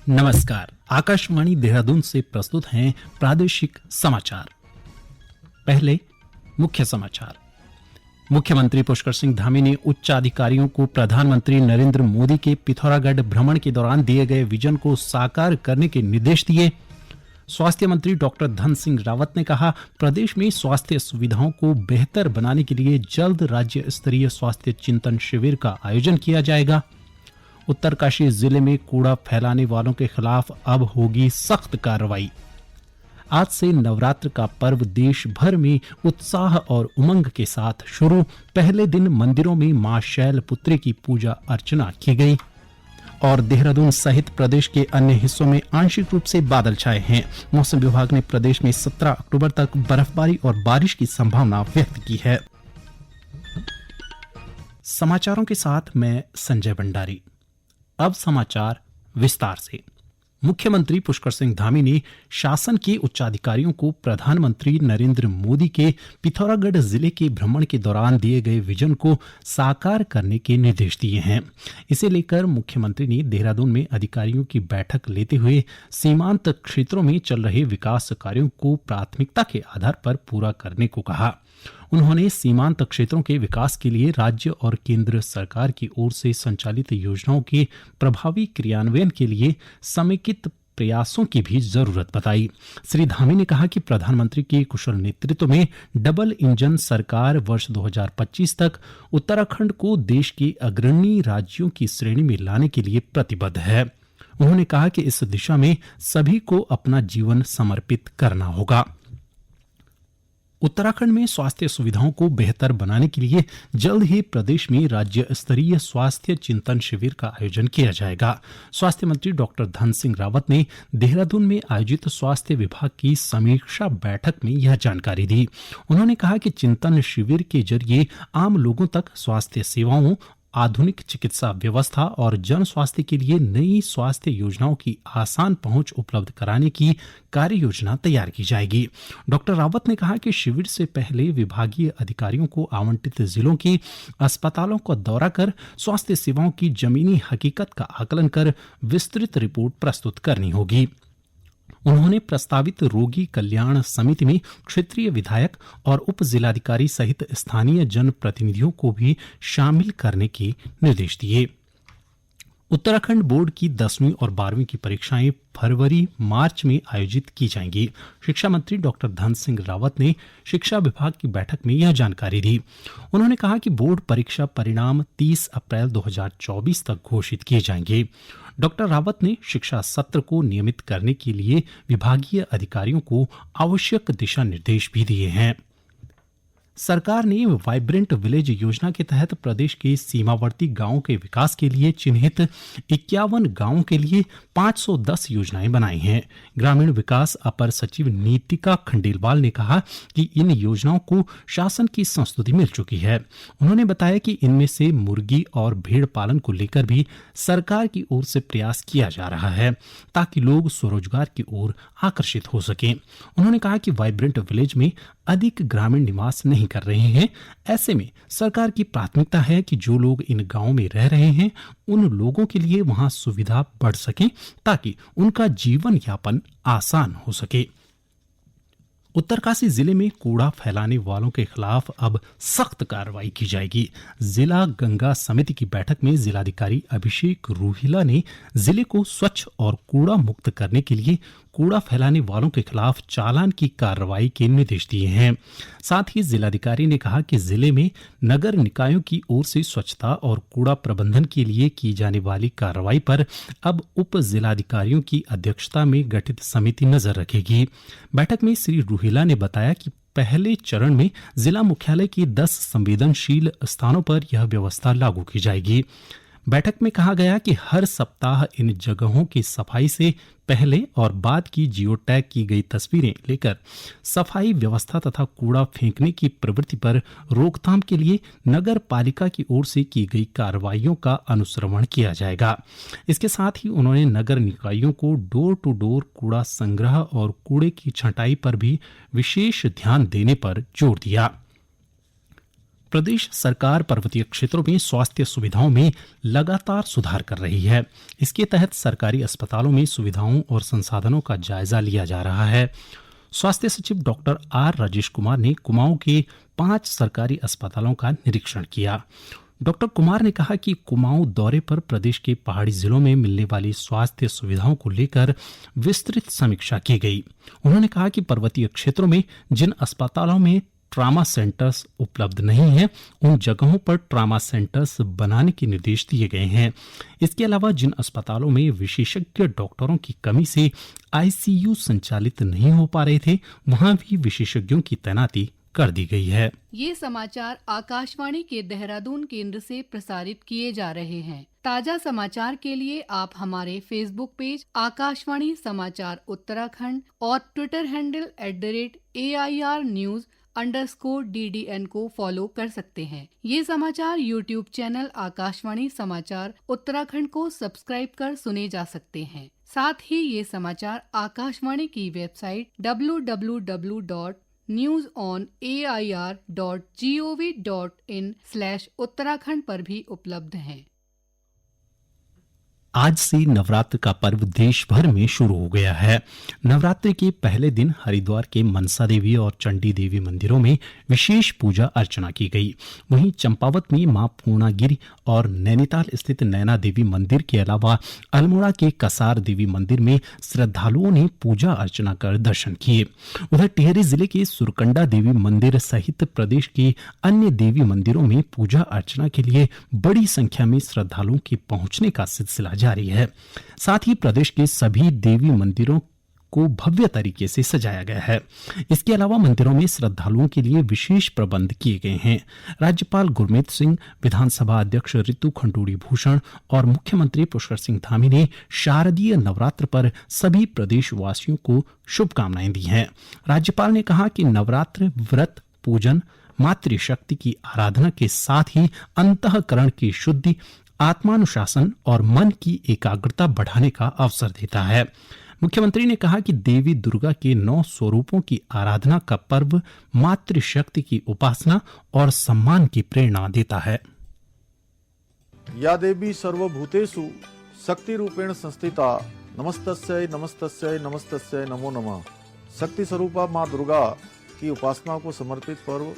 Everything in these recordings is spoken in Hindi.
नमस्कार। आकाशवाणी देहरादून से प्रस्तुत हैं प्रादेशिक समाचार। पहले मुख्य समाचार। मुख्यमंत्री पुष्कर सिंह धामी ने उच्च अधिकारियों को प्रधानमंत्री नरेंद्र मोदी के पिथौरागढ़ भ्रमण के दौरान दिए गए विजन को साकार करने के निर्देश दिए। स्वास्थ्य मंत्री डॉक्टर धन सिंह रावत ने कहा, प्रदेश में स्वास्थ्य सुविधाओं को बेहतर बनाने के लिए जल्द राज्य स्तरीय स्वास्थ्य चिंतन शिविर का आयोजन किया जाएगा। उत्तरकाशी जिले में कूड़ा फैलाने वालों के खिलाफ अब होगी सख्त कार्रवाई। आज से नवरात्र का पर्व देश भर में उत्साह और उमंग के साथ शुरू। पहले दिन मंदिरों में मां शैलपुत्री की पूजा अर्चना की गई। और देहरादून सहित प्रदेश के अन्य हिस्सों में आंशिक रूप से बादल छाए हैं। मौसम विभाग ने प्रदेश में 17 अक्टूबर तक बर्फबारी और बारिश की संभावना व्यक्त की है। समाचारों के साथ मैं संजय भंडारी। अब समाचार विस्तार से। मुख्यमंत्री पुष्कर सिंह धामी ने शासन के उच्चाधिकारियों को प्रधानमंत्री नरेंद्र मोदी के पिथौरागढ़ जिले के भ्रमण के दौरान दिए गए विजन को साकार करने के निर्देश दिए हैं। इसे लेकर मुख्यमंत्री ने देहरादून में अधिकारियों की बैठक लेते हुए सीमांत क्षेत्रों में चल रहे विकास कार्यों को प्राथमिकता के आधार पर पूरा करने को कहा। उन्होंने सीमांत क्षेत्रों के विकास के लिए राज्य और केंद्र सरकार की ओर से संचालित योजनाओं के प्रभावी क्रियान्वयन के लिए समेकित प्रयासों की भी जरूरत बताई। श्री धामी ने कहा कि प्रधानमंत्री के कुशल नेतृत्व में डबल इंजन सरकार वर्ष 2025 तक उत्तराखंड को देश के अग्रणी राज्यों की श्रेणी में लाने के लिए प्रतिबद्ध है। उन्होंने कहा कि इस दिशा में सभी को अपना जीवन समर्पित करना होगा। उत्तराखंड में स्वास्थ्य सुविधाओं को बेहतर बनाने के लिए जल्द ही प्रदेश में राज्य स्तरीय स्वास्थ्य चिंतन शिविर का आयोजन किया जाएगा। स्वास्थ्य मंत्री डॉक्टर धन सिंह रावत ने देहरादून में आयोजित स्वास्थ्य विभाग की समीक्षा बैठक में यह जानकारी दी। उन्होंने कहा कि चिंतन शिविर के जरिए आम लोगों तक स्वास्थ्य सेवाओं, आधुनिक चिकित्सा व्यवस्था और जन स्वास्थ्य के लिए नई स्वास्थ्य योजनाओं की आसान पहुंच उपलब्ध कराने की कार्य योजना तैयार की जाएगी। डॉक्टर रावत ने कहा कि शिविर से पहले विभागीय अधिकारियों को आवंटित जिलों के अस्पतालों का दौरा कर स्वास्थ्य सेवाओं की जमीनी हकीकत का आकलन कर विस्तृत रिपोर्ट प्रस्तुत करनी होगी। उन्होंने प्रस्तावित रोगी कल्याण समिति में क्षेत्रीय विधायक और उप जिलाधिकारी सहित स्थानीय जनप्रतिनिधियों को भी शामिल करने के निर्देश दिए। उत्तराखंड बोर्ड की 10वीं और 12वीं की परीक्षाएं फरवरी-मार्च में आयोजित की जाएंगी। शिक्षा मंत्री डॉक्टर धन सिंह रावत ने शिक्षा विभाग की बैठक में यह जानकारी दी। उन्होंने कहा कि बोर्ड परीक्षा परिणाम 30 अप्रैल 2024 तक घोषित किए जाएंगे। डॉक्टर रावत ने शिक्षा सत्र को नियमित करने के लिए विभागीय अधिकारियों को आवश्यक दिशा निर्देश भी दिए हैं। सरकार ने वाइब्रेंट विलेज योजना के तहत प्रदेश के सीमावर्ती गांवों के विकास के लिए चिन्हित 51 गांवों के लिए 510 योजनाएं बनाई हैं। ग्रामीण विकास अपर सचिव नीतिका खंडेलवाल ने कहा कि इन योजनाओं को शासन की संस्तुति मिल चुकी है। उन्होंने बताया कि इनमें से मुर्गी और भेड़ पालन को लेकर भी सरकार की ओर से प्रयास किया जा रहा है ताकि लोग स्वरोजगार की ओर आकर्षित हो सकें। उन्होंने कहा कि वाइब्रेंट विलेज में अधिक ग्रामीण निवास नहीं कर रहे हैं। ऐसे में सरकार की प्राथमिकता है कि जो लोग इन गांवों में रह रहे हैं उन लोगों के लिए वहां सुविधा बढ़ सके ताकि उनका जीवन यापन आसान हो सके। उत्तरकाशी जिले में कूड़ा फैलाने वालों के खिलाफ अब सख्त कार्रवाई की जाएगी। जिला गंगा समिति की बैठक में जिलाधिकारी अभिषेक रूहिला ने जिले को स्वच्छ और कूड़ा मुक्त करने के लिए कूड़ा फैलाने वालों के खिलाफ चालान की कार्रवाई के निर्देश दिए हैं। साथ ही जिलाधिकारी ने कहा कि जिले में नगर निकायों की ओर से स्वच्छता और कूड़ा प्रबंधन के लिए की जाने वाली कार्रवाई पर अब उप जिलाधिकारियों की अध्यक्षता में गठित समिति नजर रखेगी। बैठक में श्री रूहिला ने बताया कि पहले चरण में जिला मुख्यालय के 10 संवेदनशील स्थानों पर यह व्यवस्था लागू की जाएगी। बैठक में कहा गया कि हर सप्ताह इन जगहों की सफाई से पहले और बाद की जियो टैग की गई तस्वीरें लेकर सफाई व्यवस्था तथा कूड़ा फेंकने की प्रवृत्ति पर रोकथाम के लिए नगर पालिका की ओर से की गई कार्रवाइयों का अनुश्रवण किया जाएगा। इसके साथ ही उन्होंने नगर निकायों को डोर टू डोर कूड़ा संग्रह और कूड़े की छंटाई पर भी विशेष ध्यान देने पर जोर दिया। प्रदेश सरकार पर्वतीय क्षेत्रों में स्वास्थ्य सुविधाओं में लगातार सुधार कर रही है। इसके तहत सरकारी अस्पतालों में सुविधाओं और संसाधनों का जायजा लिया जा रहा है। स्वास्थ्य सचिव डॉक्टर आर राजेश कुमार ने कुमाऊं के 5 सरकारी अस्पतालों का निरीक्षण किया। डॉक्टर कुमार ने कहा कि कुमाऊं दौरे पर प्रदेश के पहाड़ी जिलों में मिलने वाली स्वास्थ्य सुविधाओं को लेकर विस्तृत समीक्षा की गई। उन्होंने कहा कि पर्वतीय क्षेत्रों में जिन अस्पतालों में ट्रामा सेंटर्स उपलब्ध नहीं हैं, उन जगहों पर ट्रामा सेंटर्स बनाने के निर्देश दिए गए हैं। इसके अलावा जिन अस्पतालों में विशेषज्ञ डॉक्टरों की कमी से आईसीयू संचालित नहीं हो पा रहे थे, वहां भी विशेषज्ञों की तैनाती कर दी गई है। ये समाचार आकाशवाणी के देहरादून केंद्र से प्रसारित किए जा रहे हैं। ताजा समाचार के लिए आप हमारे फेसबुक पेज आकाशवाणी समाचार उत्तराखंड और ट्विटर हैंडल @AIRnews_DDN को फॉलो कर सकते हैं। ये समाचार यूट्यूब चैनल आकाशवाणी समाचार उत्तराखंड को सब्सक्राइब कर सुने जा सकते हैं। साथ ही ये समाचार आकाशवाणी की वेबसाइट www.newsonair.gov.in/उत्तराखंड पर भी उपलब्ध हैं। आज से नवरात्र का पर्व देश भर में शुरू हो गया है। नवरात्रि के पहले दिन हरिद्वार के मनसा देवी और चंडी देवी मंदिरों में विशेष पूजा अर्चना की गई। वहीं चंपावत में मां पूर्णागिरि और नैनीताल स्थित नैना देवी मंदिर के अलावा अल्मोड़ा के कसार देवी मंदिर में श्रद्धालुओं ने पूजा अर्चना कर दर्शन किए। उधर टिहरी जिले के सुरकंडा देवी मंदिर सहित प्रदेश के अन्य देवी मंदिरों में पूजा अर्चना के लिए बड़ी संख्या में श्रद्धालुओं के पहुंचने का सिलसिला जारी है। साथ ही प्रदेश के सभी देवी मंदिरों को भव्य तरीके से सजाया गया है। इसके अलावा मंदिरों में श्रद्धालुओं के लिए विशेष प्रबंध किए गए हैं। राज्यपाल गुरमीत सिंह, विधानसभा अध्यक्ष रितु खंडूड़ी भूषण और मुख्यमंत्री पुष्कर सिंह धामी ने शारदीय नवरात्र पर सभी प्रदेशवासियों को शुभकामनाएं दी हैं। राज्यपाल ने कहा कि नवरात्र व्रत, पूजन, मातृशक्ति की आराधना के साथ ही अंतःकरण की शुद्धि, आत्मानुशासन और मन की एकाग्रता बढ़ाने का अवसर देता है। मुख्यमंत्री ने कहा कि देवी दुर्गा के 9 स्वरूपों की आराधना का पर्व मातृशक्ति की उपासना और सम्मान की प्रेरणा देता है। या देवी सर्वभूतेषु शक्ति रूपेण संस्थिता नमस्तस्यै नमस्तस्यै नमस्तस्यै नमो नमः। शक्ति स्वरूपा मां दुर्गा की उपासना को समर्पित पर्व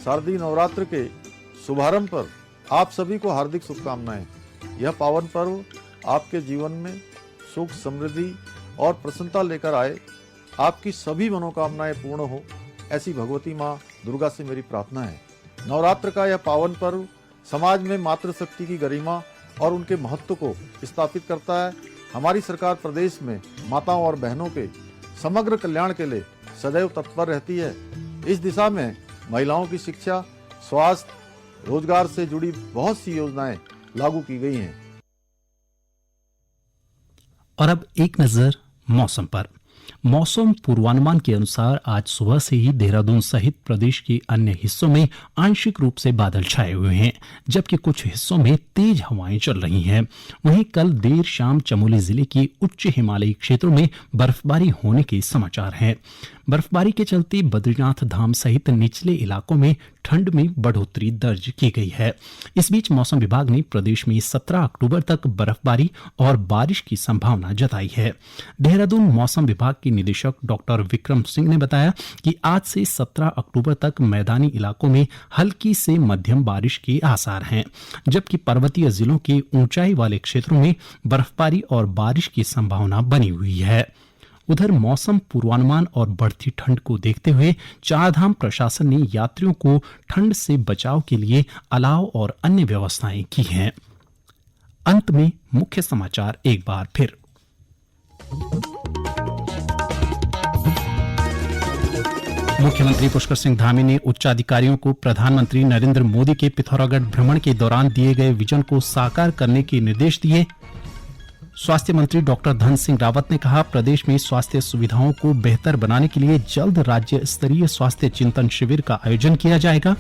शारदीय नवरात्र के शुभारंभ पर आप सभी को हार्दिक शुभकामनाएं। यह पावन पर्व आपके जीवन में सुख, समृद्धि और प्रसन्नता लेकर आए। आपकी सभी मनोकामनाएं पूर्ण हो, ऐसी भगवती मां दुर्गा से मेरी प्रार्थना है। नवरात्र का यह पावन पर्व समाज में मातृशक्ति की गरिमा और उनके महत्व को स्थापित करता है। हमारी सरकार प्रदेश में माताओं और बहनों के समग्र कल्याण के लिए सदैव तत्पर रहती है। इस दिशा में महिलाओं की शिक्षा, स्वास्थ्य, रोजगार से जुड़ी बहुत सी योजनाएं लागू की गई हैं। और अब एक नजर मौसम पर। मौसम पूर्वानुमान के अनुसार आज सुबह से ही देहरादून सहित प्रदेश के अन्य हिस्सों में आंशिक रूप से बादल छाए हुए हैं, जबकि कुछ हिस्सों में तेज हवाएं चल रही हैं। वहीं कल देर शाम चमोली जिले के उच्च हिमालयी क्षेत्रों में बर्फबारी होने के समाचार हैं। बर्फबारी के चलते बद्रीनाथ धाम सहित निचले इलाकों में ठंड में बढ़ोतरी दर्ज की गई है। इस बीच मौसम विभाग ने प्रदेश में 17 अक्टूबर तक बर्फबारी और बारिश की संभावना जताई है। देहरादून मौसम विभाग के निदेशक डॉक्टर विक्रम सिंह ने बताया कि आज से 17 अक्टूबर तक मैदानी इलाकों में हल्की से मध्यम बारिश के आसार हैं, जबकि पर्वतीय जिलों के ऊंचाई वाले क्षेत्रों में बर्फबारी और बारिश की संभावना बनी हुई है। उधर मौसम पूर्वानुमान और बढ़ती ठंड को देखते हुए चारधाम प्रशासन ने यात्रियों को ठंड से बचाव के लिए अलाव और अन्य व्यवस्थाएं की हैं। अंत में मुख्य समाचार एक बार फिर। मुख्यमंत्री पुष्कर सिंह धामी ने उच्चाधिकारियों को प्रधानमंत्री नरेंद्र मोदी के पिथौरागढ़ भ्रमण के दौरान दिए गए विजन को साकार करने के निर्देश दिए। स्वास्थ्य मंत्री डॉक्टर धन सिंह रावत ने कहा, प्रदेश में स्वास्थ्य सुविधाओं को बेहतर बनाने के लिए जल्द राज्य स्तरीय स्वास्थ्य चिंतन शिविर का आयोजन किया जाएगा।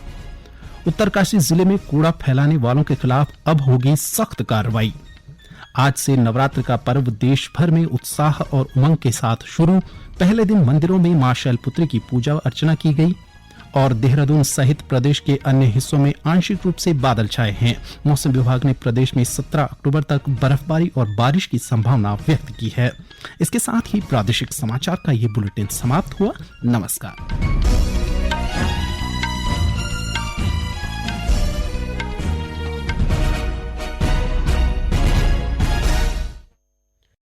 उत्तरकाशी जिले में कूड़ा फैलाने वालों के खिलाफ अब होगी सख्त कार्रवाई। आज से नवरात्र का पर्व देश भर में उत्साह और उमंग के साथ शुरू। पहले दिन मंदिरों में मां शैलपुत्री की पूजा अर्चना की गई। और देहरादून सहित प्रदेश के अन्य हिस्सों में आंशिक रूप से बादल छाए हैं। मौसम विभाग ने प्रदेश में 17 अक्टूबर तक बर्फबारी और बारिश की संभावना व्यक्त की है। इसके साथ ही प्रादेशिक समाचार का ये बुलेटिन समाप्त हुआ। नमस्कार।